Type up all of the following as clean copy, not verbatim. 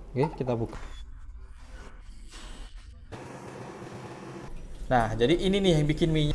Oke, kita buka. Nah, jadi ini nih yang bikin minyak.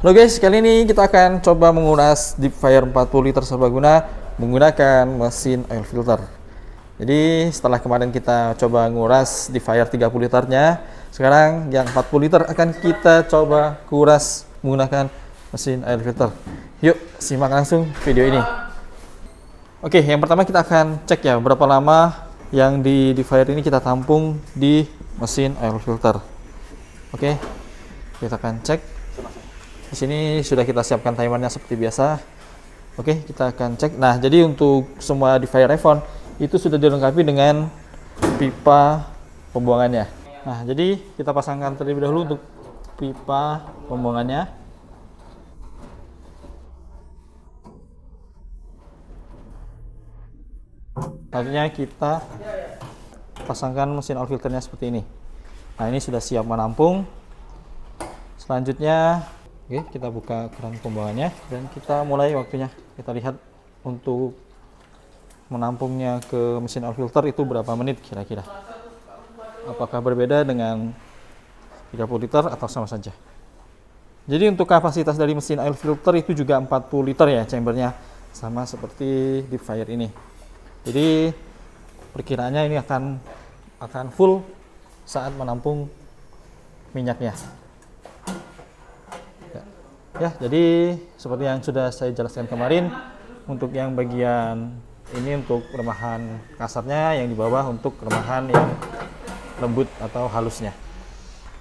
Halo guys, kali ini kita akan coba menguras deep fryer 40 liter serbaguna menggunakan mesin oil filter. Jadi setelah kemarin kita coba nguras deep fryer 30 liternya, sekarang yang 40 liter akan kita coba kuras menggunakan mesin oil filter. Yuk, simak langsung video ini. Oke, yang pertama kita akan cek ya berapa lama yang di deep fryer ini kita tampung di mesin oil filter. Oke, kita akan cek. Di sini sudah kita siapkan timernya seperti biasa. Oke, kita akan cek. Nah, jadi untuk semua deep fryer iPhone itu sudah dilengkapi dengan pipa pembuangannya. Nah, jadi kita pasangkan terlebih dahulu untuk pipa pembuangannya. Selanjutnya kita pasangkan mesin oil filternya seperti ini. Nah, ini sudah siap menampung. Selanjutnya, oke, kita buka keran pembuangannya dan kita mulai waktunya. Kita lihat untuk menampungnya ke mesin oil filter itu berapa menit kira-kira. Apakah berbeda dengan 30 liter atau sama saja. Jadi untuk kapasitas dari mesin oil filter itu juga 40 liter ya chambernya, sama seperti deep fryer ini. Jadi perkiraannya ini akan full saat menampung minyaknya. Ya, jadi seperti yang sudah saya jelaskan kemarin, untuk yang bagian ini untuk remahan kasarnya, yang di bawah untuk remahan yang lembut atau halusnya.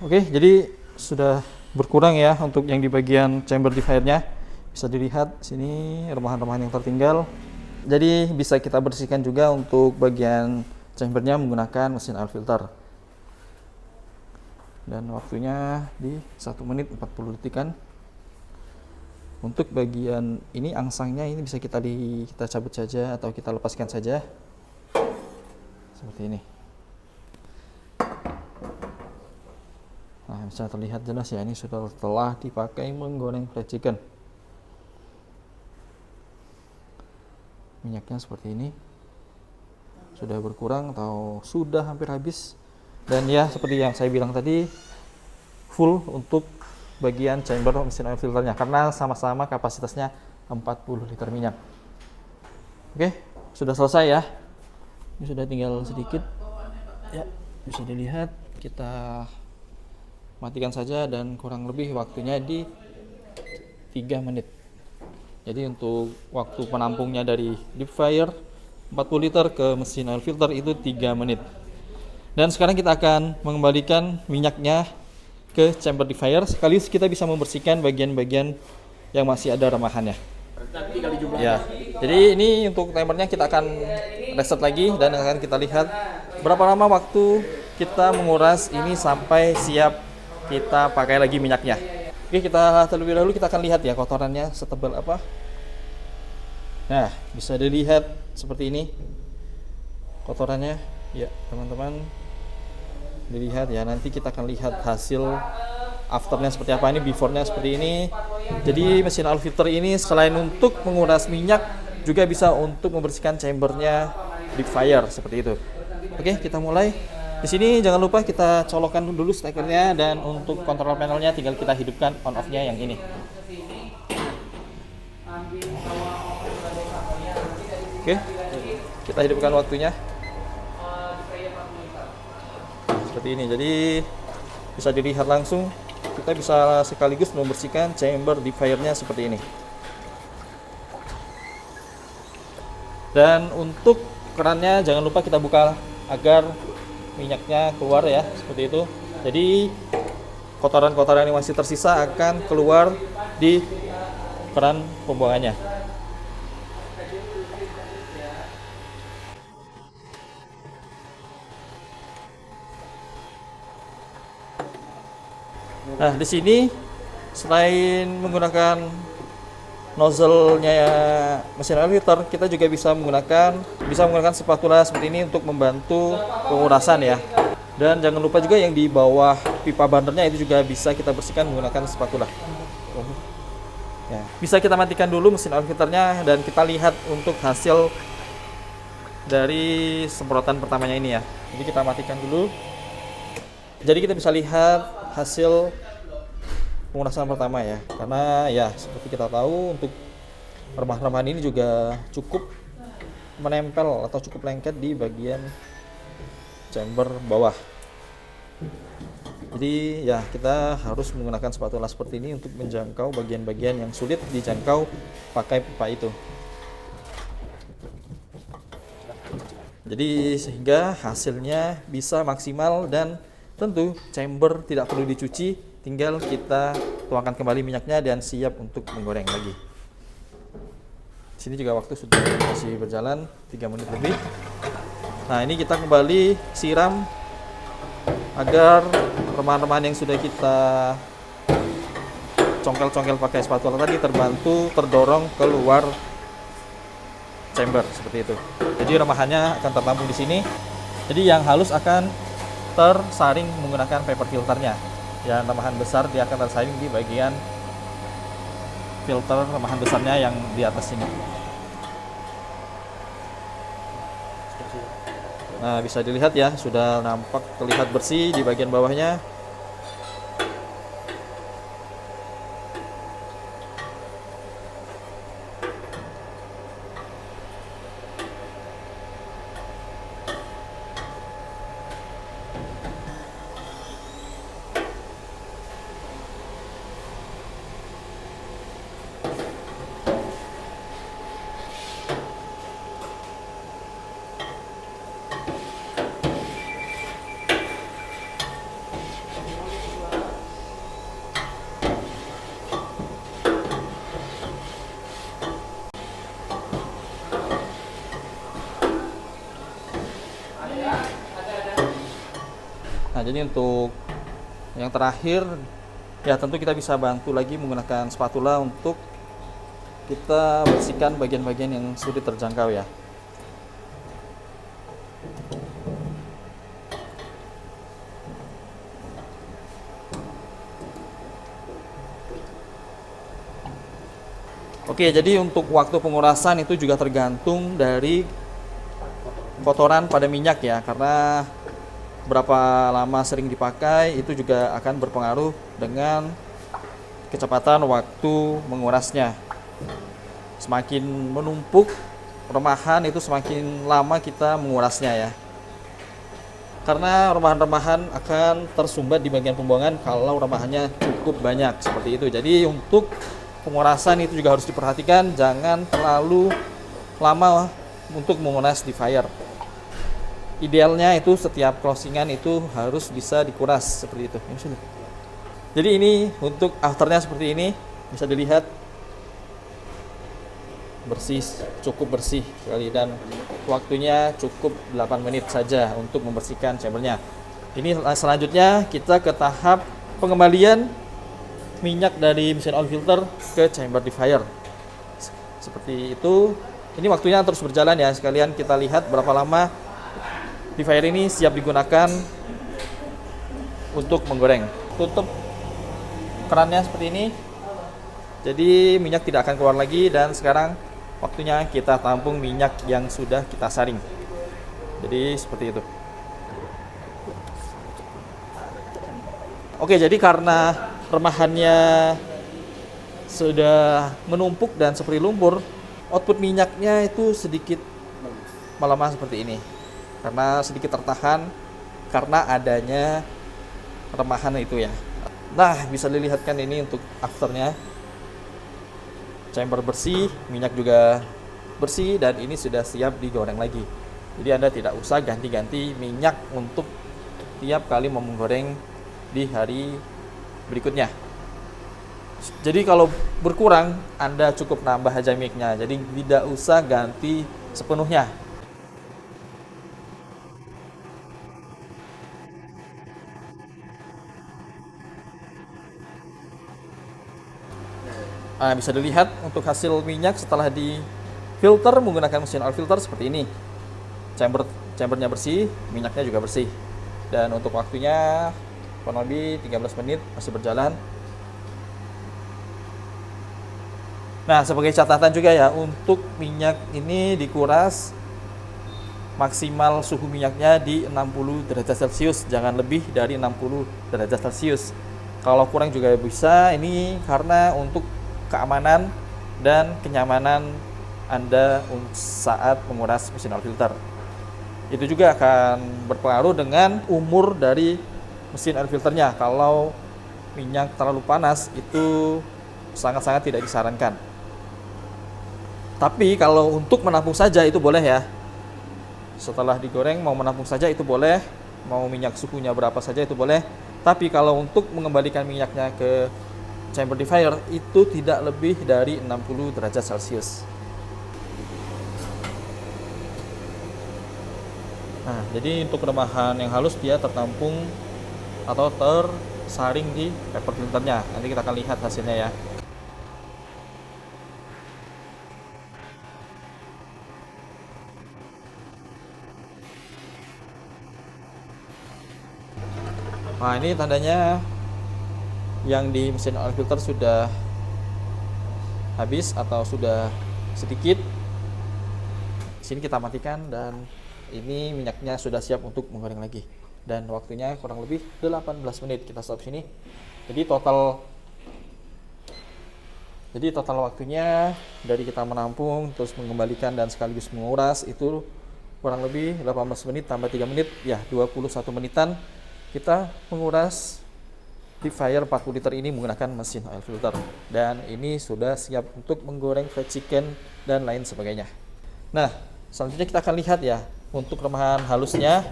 Oke, jadi sudah berkurang ya untuk yang di bagian chamber deep fryer-nya. Bisa dilihat sini remahan-remahan yang tertinggal. Jadi bisa kita bersihkan juga untuk bagian chambernya menggunakan mesin oil filter. Dan waktunya di 1 menit 40 detikan. Untuk bagian ini angsangnya ini bisa kita cabut saja atau kita lepaskan saja seperti ini. Nah, bisa terlihat jelas ya, ini sudah telah dipakai menggoreng fried chicken. Minyaknya seperti ini sudah berkurang atau sudah hampir habis, dan ya seperti yang saya bilang tadi, full untuk bagian chamber mesin oil filternya karena sama-sama kapasitasnya 40 liter minyak. Oke, sudah selesai ya. Ini sudah tinggal sedikit. Ya, bisa dilihat. Kita matikan saja dan kurang lebih waktunya di 3 menit. Jadi untuk waktu penampungnya dari deep fryer 40 liter ke mesin oil filter itu 3 menit. Dan sekarang kita akan mengembalikan minyaknya ke chamber deep fryer, sekaligus kita bisa membersihkan bagian-bagian yang masih ada remahannya. Ya, jadi ini untuk timernya kita akan reset lagi dan akan kita lihat berapa lama waktu kita menguras ini sampai siap kita pakai lagi minyaknya. Oke, kita terlebih dahulu kita akan lihat ya kotorannya setebal apa. Nah, bisa dilihat seperti ini kotorannya ya teman-teman. Dilihat ya, nanti kita akan lihat hasil afternya seperti apa. Ini before-nya seperti ini. Jadi mesin oil filter ini selain untuk menguras minyak juga bisa untuk membersihkan chambernya deep fryer seperti itu. Oke, kita mulai. Di sini jangan lupa kita colokkan dulu stekernya, dan untuk kontrol panelnya tinggal kita hidupkan on off-nya yang ini. Oke, kita hidupkan waktunya. Seperti ini, jadi bisa dilihat langsung, kita bisa sekaligus membersihkan chamber deep fryer-nya seperti ini. Dan untuk kerannya jangan lupa kita buka agar minyaknya keluar ya, seperti itu. Jadi kotoran-kotoran yang masih tersisa akan keluar di keran pembuangannya. Nah, di sini selain menggunakan nozzle-nya mesin oil filter, kita juga bisa menggunakan spatula seperti ini untuk membantu pengurasan ya. Dan jangan lupa juga yang di bawah pipa burnernya itu juga bisa kita bersihkan menggunakan spatula. Ya, bisa kita matikan dulu mesin oil filternya dan kita lihat untuk hasil dari semprotan pertamanya ini ya. Jadi kita matikan dulu. Jadi kita bisa lihat hasil pengurasan pertama ya. Karena ya seperti kita tahu untuk remah-remahan ini juga cukup menempel atau cukup lengket di bagian chamber bawah. Jadi ya kita harus menggunakan spatula seperti ini untuk menjangkau bagian-bagian yang sulit dijangkau pakai pipa itu. Jadi sehingga hasilnya bisa maksimal dan tentu chamber tidak perlu dicuci, tinggal kita tuangkan kembali minyaknya dan siap untuk menggoreng lagi. Di sini juga waktu sudah masih berjalan 3 menit lebih. Nah, ini kita kembali siram agar remahan-remahan yang sudah kita congkel-congkel pakai spatula tadi terbantu terdorong keluar chamber seperti itu. Jadi remahannya akan tertampung di sini. Jadi yang halus akan tersaring menggunakan paper filternya. Yang remahan besar dia akan tersaring di bagian filter remahan besarnya yang di atas sini. Nah, bisa dilihat ya, sudah nampak terlihat bersih di bagian bawahnya. Nah, jadi untuk yang terakhir ya tentu kita bisa bantu lagi menggunakan spatula untuk kita bersihkan bagian-bagian yang sulit terjangkau ya. Oke, jadi untuk waktu pengurasan itu juga tergantung dari kotoran pada minyak ya, karena berapa lama sering dipakai itu juga akan berpengaruh dengan kecepatan waktu mengurasnya. Semakin menumpuk remahan itu semakin lama kita mengurasnya ya. Karena remahan-remahan akan tersumbat di bagian pembuangan kalau remahannya cukup banyak seperti itu. Jadi untuk pengurasan itu juga harus diperhatikan, jangan terlalu lama untuk menguras di fire. Idealnya itu setiap closingan itu harus bisa dikuras seperti itu. Jadi ini untuk afternya seperti ini, bisa dilihat bersih, cukup bersih sekali, dan waktunya cukup 8 menit saja untuk membersihkan chambernya. Ini selanjutnya kita ke tahap pengembalian minyak dari mesin oil filter ke chamber defier. Seperti itu. Ini waktunya terus berjalan ya. Sekalian kita lihat berapa lama defier ini siap digunakan untuk menggoreng. Tutup kerannya seperti ini. Jadi minyak tidak akan keluar lagi, dan sekarang waktunya kita tampung minyak yang sudah kita saring. Jadi seperti itu. Oke, jadi karena remahannya sudah menumpuk dan seperti lumpur, output minyaknya itu sedikit melemah seperti ini. Karena sedikit tertahan karena adanya remahan itu ya. Nah, bisa dilihatkan ini untuk afternya. Chamber bersih, minyak juga bersih, dan ini sudah siap digoreng lagi. Jadi Anda tidak usah ganti-ganti minyak untuk tiap kali mau menggoreng di hari berikutnya. Jadi kalau berkurang, Anda cukup nambah aja minyaknya. Jadi tidak usah ganti sepenuhnya. Nah, bisa dilihat untuk hasil minyak setelah di filter menggunakan mesin oil filter seperti ini. Chambernya bersih, minyaknya juga bersih. Dan untuk waktunya kurang lebih 13 menit masih berjalan. Nah, sebagai catatan juga ya, untuk minyak ini dikuras maksimal suhu minyaknya di 60 derajat Celcius, jangan lebih dari 60 derajat Celcius. Kalau kurang juga bisa, ini karena untuk keamanan dan kenyamanan Anda saat menguras mesin oil filter. Itu juga akan berpengaruh dengan umur dari mesin oil filternya. Kalau minyak terlalu panas, itu sangat-sangat tidak disarankan. Tapi kalau untuk menampung saja itu boleh ya. Setelah digoreng mau menampung saja itu boleh, mau minyak suhunya berapa saja itu boleh. Tapi kalau untuk mengembalikan minyaknya ke chamber defier itu tidak lebih dari 60 derajat Celcius. Nah, jadi untuk remahan yang halus dia tertampung atau tersaring di paper filternya. Nanti kita akan lihat hasilnya ya. Nah, ini tandanya yang di mesin oil filter sudah habis atau sudah sedikit. Di sini kita matikan dan ini minyaknya sudah siap untuk menggoreng lagi. Dan waktunya kurang lebih 18 menit. Kita stop sini. Jadi total waktunya dari kita menampung terus mengembalikan dan sekaligus menguras itu kurang lebih 18 menit tambah 3 menit ya 21 menitan. Kita menguras defier 40 liter ini menggunakan mesin oil filter dan ini sudah siap untuk menggoreng fried chicken dan lain sebagainya. Nah, selanjutnya kita akan lihat ya untuk remahan halusnya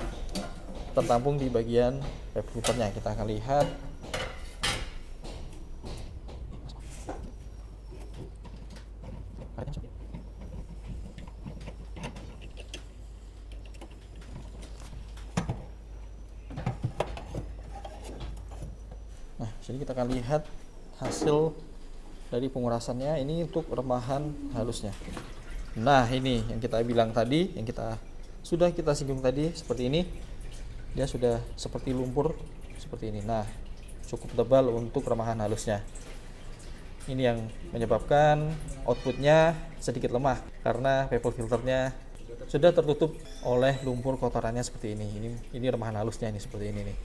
tertampung di bagian paper filternya. Kita akan lihat. Nah, jadi kita akan lihat hasil dari pengurasannya ini untuk remahan halusnya. Nah, ini yang kita bilang tadi, yang sudah kita singgung tadi seperti ini. Dia sudah seperti lumpur seperti ini. Nah, cukup tebal untuk remahan halusnya. Ini yang menyebabkan outputnya sedikit lemah karena paper filternya sudah tertutup oleh lumpur kotorannya seperti ini. Ini remahan halusnya ini seperti ini nih.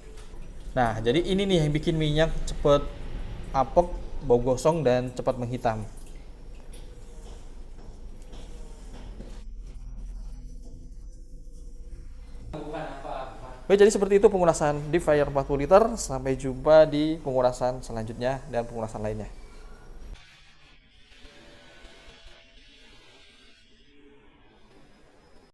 Nah, jadi ini nih yang bikin minyak cepat apek, bau gosong dan cepat menghitam. Oke, jadi seperti itu pengurasan defier 40 liter. Sampai jumpa di pengurasan selanjutnya dan pengurasan lainnya.